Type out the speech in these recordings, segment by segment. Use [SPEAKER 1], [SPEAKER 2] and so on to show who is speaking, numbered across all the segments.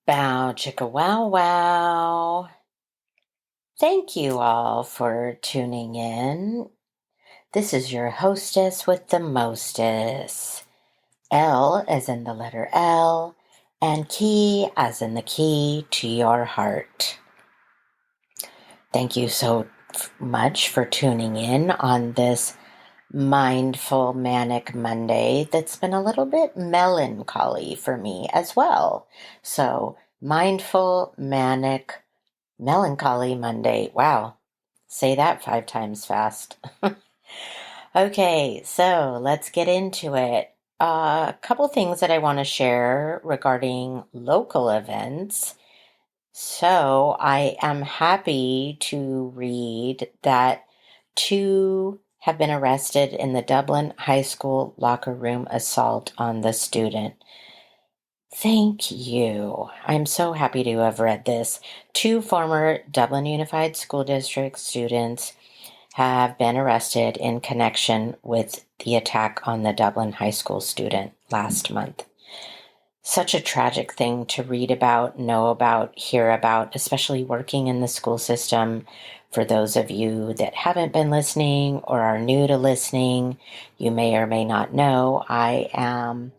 [SPEAKER 1] Bow chicka wow wow. Thank you all for tuning in. This is your hostess with the mostess. L as in the letter L, and key as in the key to your heart. Thank you so much for tuning in on this mindful manic Monday that's been a little bit melancholy for me as well. So, mindful, manic, Melancholy Monday. Wow. Say that 5 times fast. Okay, so let's get into it. A couple things that I want to share regarding local events. So I am happy to read that two have been arrested in the Dublin High School locker room assault on the student. Thank you. I'm so happy to have read this. Two former Dublin Unified School District students have been arrested in connection with the attack on the Dublin High School student last month. Such a tragic thing to read about, know about, hear about, especially working in the school system. For those of you that haven't been listening or are new to listening, you may or may not know I am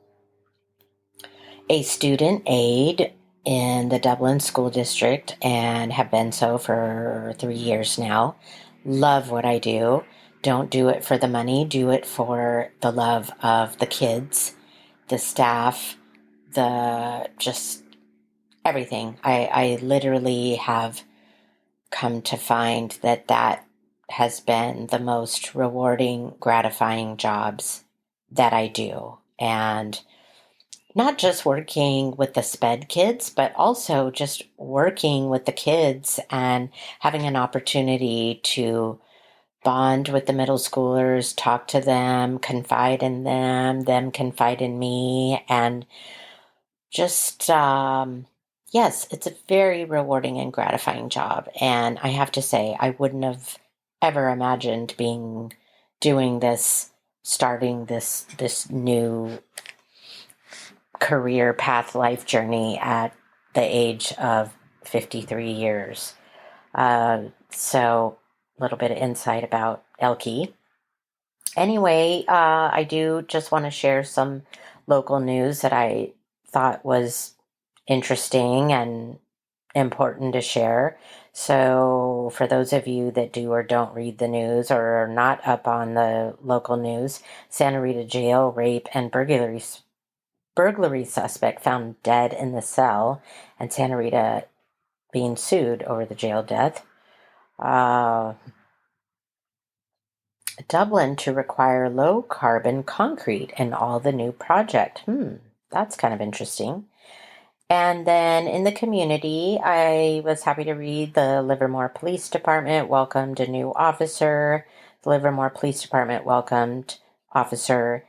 [SPEAKER 1] a student aide in the Dublin School District and have been so for 3 years now. Love what I do. Don't do it for the money. Do it for the love of the kids, the staff, the just everything. I literally have come to find that has been the most rewarding, gratifying jobs that I do. And not just working with the SPED kids, but also just working with the kids and having an opportunity to bond with the middle schoolers, talk to them, confide in them confide in me, and just, yes, it's a very rewarding and gratifying job. And I have to say, I wouldn't have ever imagined doing this, starting this new career path life journey at the age of 53 years. So a little bit of insight about Elkie. Anyway, I do just want to share some local news that I thought was interesting and important to share. So for those of you that do or don't read the news or are not up on the local news, Santa Rita Jail rape and burglary suspect found dead in the cell, and Santa Rita being sued over the jail death. Dublin to require low carbon concrete in all the new project. That's kind of interesting. And then in the community, I was happy to read the Livermore Police Department welcomed a new officer. The Livermore Police Department welcomed Officer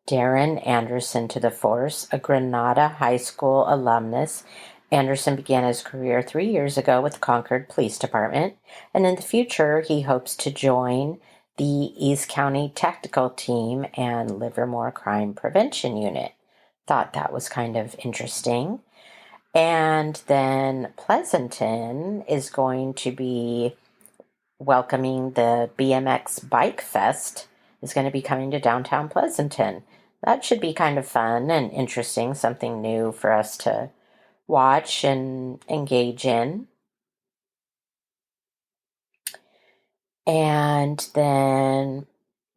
[SPEAKER 1] Darren Anderson to the force, a Granada High School alumnus. Anderson began his career 3 years ago with Concord Police Department, and in the future he hopes to join the East County Tactical Team and Livermore Crime Prevention Unit. Thought that was kind of interesting. And then Pleasanton is going to be welcoming the BMX Bike Fest is going to be coming to downtown Pleasanton. That should be kind of fun and interesting, something new for us to watch and engage in. And then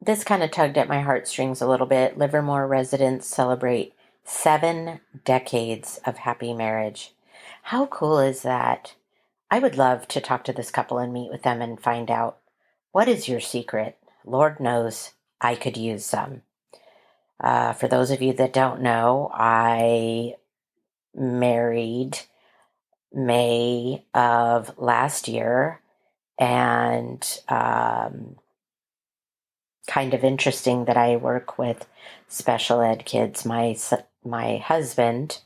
[SPEAKER 1] this kind of tugged at my heartstrings a little bit. Livermore residents celebrate 7 decades of happy marriage. How cool is that? I would love to talk to this couple and meet with them and find out, what is your secret? Lord knows I could use some. For those of you that don't know, I married May of last year, and kind of interesting that I work with special ed kids. My husband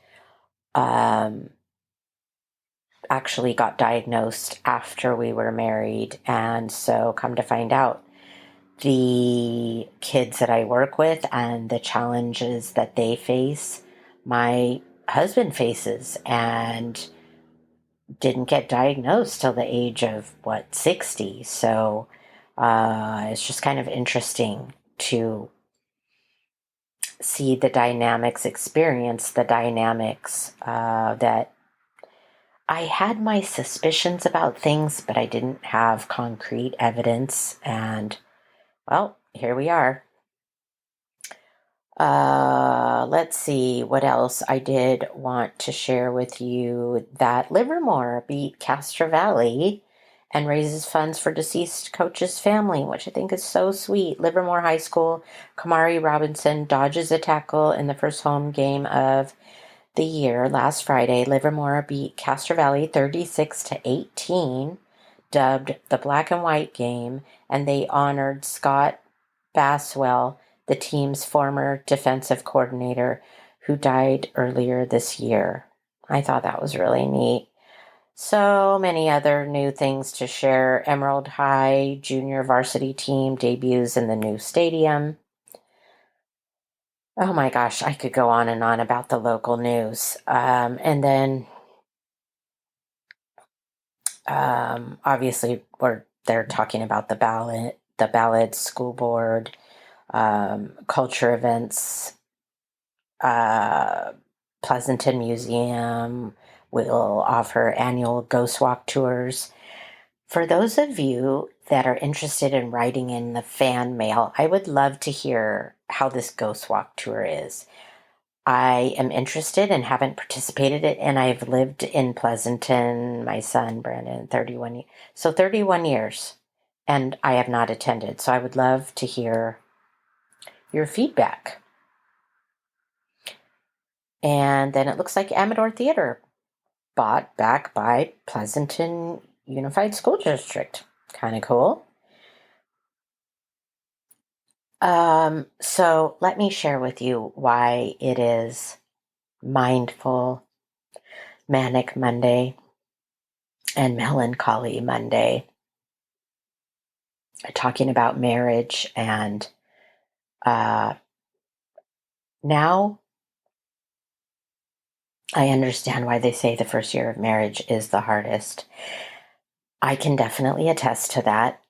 [SPEAKER 1] actually got diagnosed after we were married, and so come to find out, the kids that I work with and the challenges that they face, my husband faces and didn't get diagnosed till the age of 60. So it's just kind of interesting to see the dynamics, experience the dynamics that I had my suspicions about things, but I didn't have concrete evidence. And, well, here we are. Let's see what else I did want to share with you. That Livermore beat Castro Valley and raises funds for deceased coach's family, which I think is so sweet. Livermore High School, Kamari Robinson dodges a tackle in the first home game of the year last Friday. Livermore beat Castro Valley 36-18, dubbed the Black and White game, and they honored Scott Baswell, the team's former defensive coordinator, who died earlier this year. I thought that was really neat. So many other new things to share. Emerald High junior varsity team debuts in the new stadium. Oh my gosh, I could go on and on about the local news. And then, obviously, they're talking about the ballot, school board, culture events. Pleasanton Museum will offer annual ghost walk tours. For those of you that are interested in writing in the fan mail, I would love to hear how this ghost walk tour is. I am interested and haven't participated in it, and I've lived in Pleasanton, my son Brandon, 31 years, and I have not attended. So I would love to hear your feedback. And then it looks like Amador Theater bought back by Pleasanton Unified School District. Kind of cool. So let me share with you why it is Mindful Manic Monday and Melancholy Monday. Talking about marriage, and now I understand why they say the first year of marriage is the hardest. I can definitely attest to that.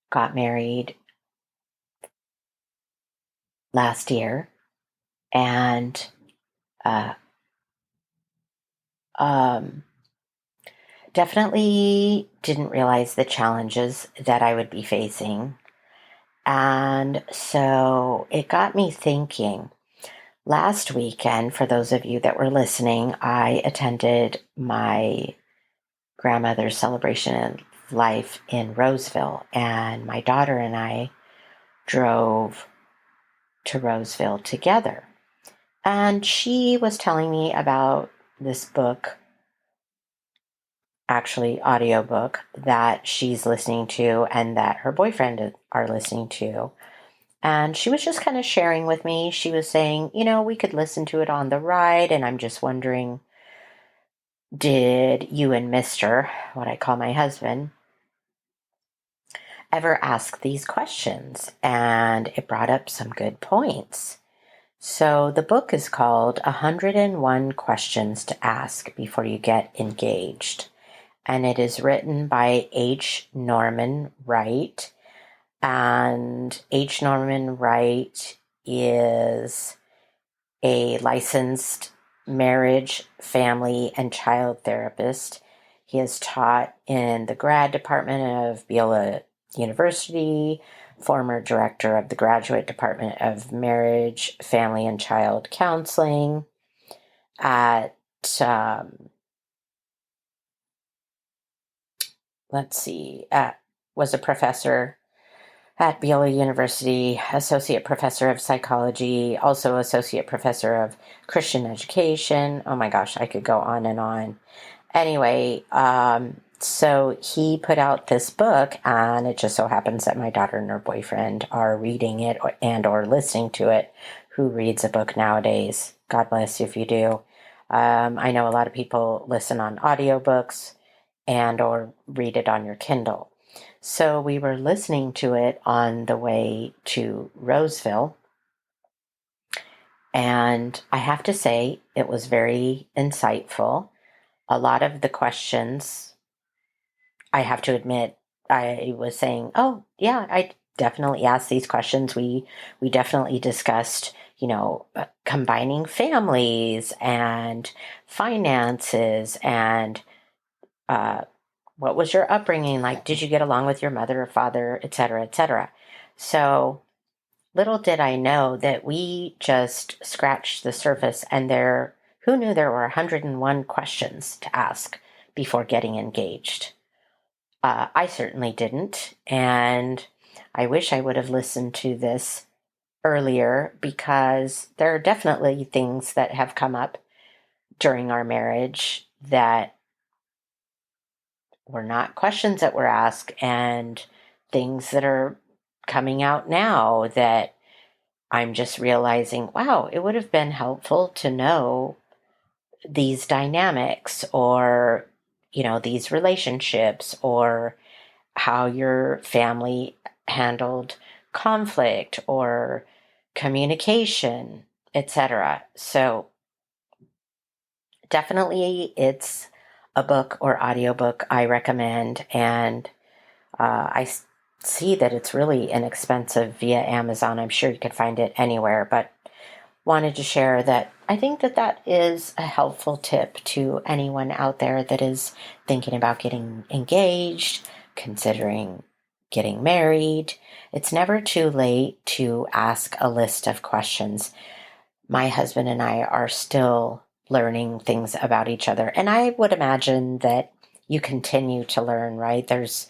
[SPEAKER 1] Got married last year, and definitely didn't realize the challenges that I would be facing. And so it got me thinking. Last weekend, for those of you that were listening, I attended my grandmother's celebration of life in Roseville, and my daughter and I drove to Roseville together. And she was telling me about this book, actually audiobook, that she's listening to and that her boyfriend are listening to. And she was just kind of sharing with me. She was saying, we could listen to it on the ride, and I'm just wondering, did you and Mr., what I call my husband, ever ask these questions? And it brought up some good points. So the book is called 101 Questions to Ask Before You Get Engaged. And it is written by H. Norman Wright. And H. Norman Wright is a licensed marriage, family, and child therapist. He has taught in the grad department of Biola University, former director of the graduate department of marriage, family, and child counseling at, was a professor at Biola University, associate professor of psychology, also associate professor of Christian education. Oh my gosh, I could go on and on. Anyway, so he put out this book, and it just so happens that my daughter and her boyfriend are reading it or listening to it. Who reads a book nowadays? God bless you if you do. I know a lot of people listen on audiobooks and or read it on your Kindle. So we were listening to it on the way to Roseville, And I have to say, it was very insightful. A lot of the questions, I have to admit, I was saying, oh, yeah, I definitely asked these questions. We definitely discussed, combining families and finances and uh, what was your upbringing like? Did you get along with your mother or father, et cetera, et cetera? So little did I know that we just scratched the surface, and who knew there were 101 questions to ask before getting engaged? I certainly didn't, and I wish I would have listened to this earlier, because there are definitely things that have come up during our marriage that were not questions that were asked, and things that are coming out now that I'm just realizing, wow, it would have been helpful to know these dynamics, or, these relationships, or how your family handled conflict or communication, etc. So definitely it's a book or audiobook I recommend, and I see that it's really inexpensive via Amazon. I'm sure you could find it anywhere, but wanted to share that I think that is a helpful tip to anyone out there that is thinking about getting engaged, considering getting married. It's never too late to ask a list of questions. My husband and I are still learning things about each other, and I would imagine that you continue to learn, right? There's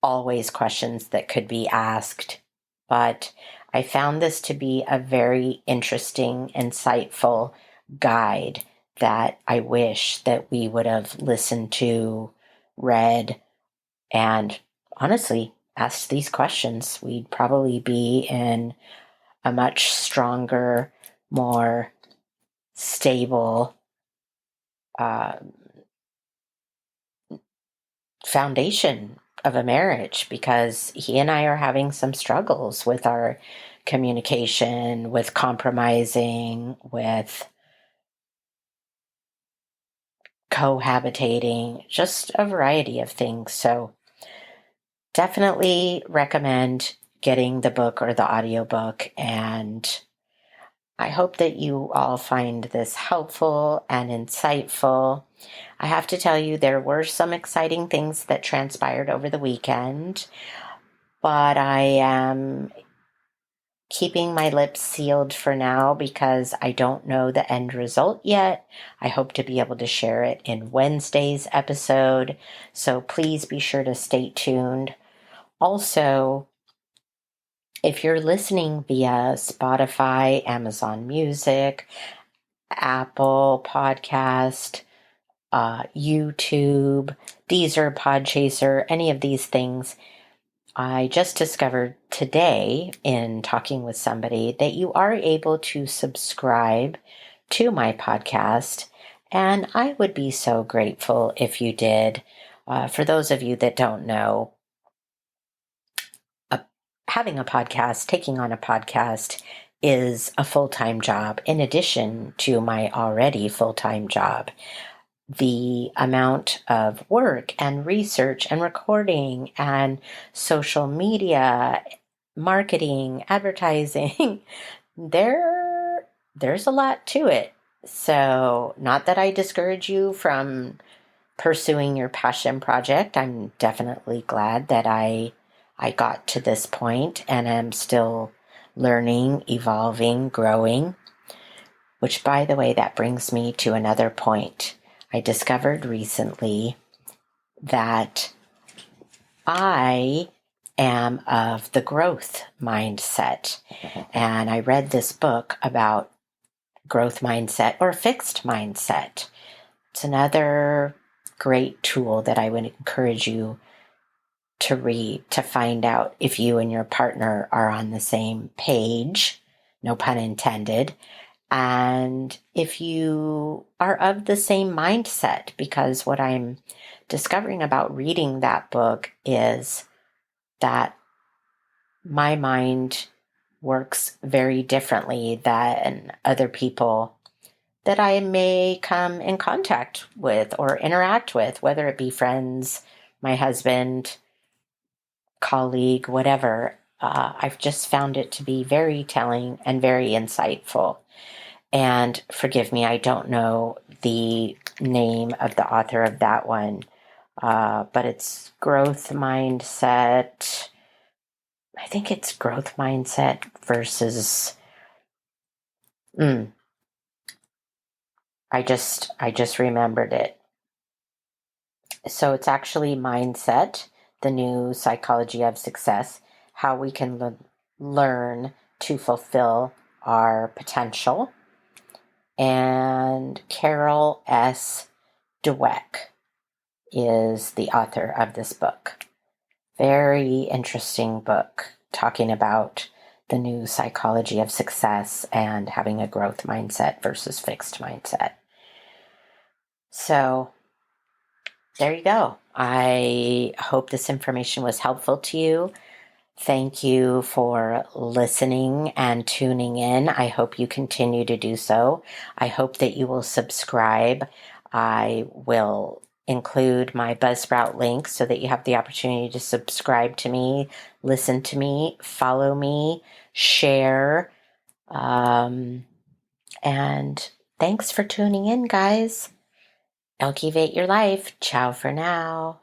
[SPEAKER 1] always questions that could be asked, but I found this to be a very interesting, insightful guide that I wish that we would have listened to, read, and honestly asked these questions. We'd probably be in a much stronger, more stable uh, foundation of a marriage, because he and I are having some struggles with our communication, with compromising, with cohabitating, just a variety of things. So definitely recommend getting the book or the audiobook, and I hope that you all find this helpful and insightful. I have to tell you, there were some exciting things that transpired over the weekend, but I am keeping my lips sealed for now because I don't know the end result yet. I hope to be able to share it in Wednesday's episode, so please be sure to stay tuned. Also, if you're listening via Spotify, Amazon Music, Apple Podcast, YouTube, Deezer, Podchaser, any of these things, I just discovered today in talking with somebody that you are able to subscribe to my podcast, and I would be so grateful if you did. For those of you that don't know, having a podcast, taking on a podcast, is a full-time job in addition to my already full-time job. The amount of work and research and recording and social media, marketing, advertising, there's a lot to it. So, not that I discourage you from pursuing your passion project. I'm definitely glad that I got to this point and am still learning, evolving, growing. Which, by the way, that brings me to another point. I discovered recently that I am of the growth mindset. And I read this book about growth mindset or fixed mindset. It's another great tool that I would encourage you to read to find out if you and your partner are on the same page, no pun intended, and if you are of the same mindset, because what I'm discovering about reading that book is that my mind works very differently than other people that I may come in contact with or interact with, whether it be friends, my husband, colleague, whatever. I've just found it to be very telling and very insightful. And forgive me, I don't know the name of the author of that one, but it's Growth Mindset. I think it's Growth Mindset versus. I just remembered it. So it's actually Mindset, the new psychology of success, how we can learn to fulfill our potential. And Carol S. Dweck is the author of this book. Very interesting book talking about the new psychology of success and having a growth mindset versus fixed mindset. So there you go. I hope this information was helpful to you. Thank you for listening and tuning in. I hope you continue to do so. I hope that you will subscribe. I will include my Buzzsprout link so that you have the opportunity to subscribe to me, listen to me, follow me, share. And thanks for tuning in, guys. Cultivate your life. Ciao for now.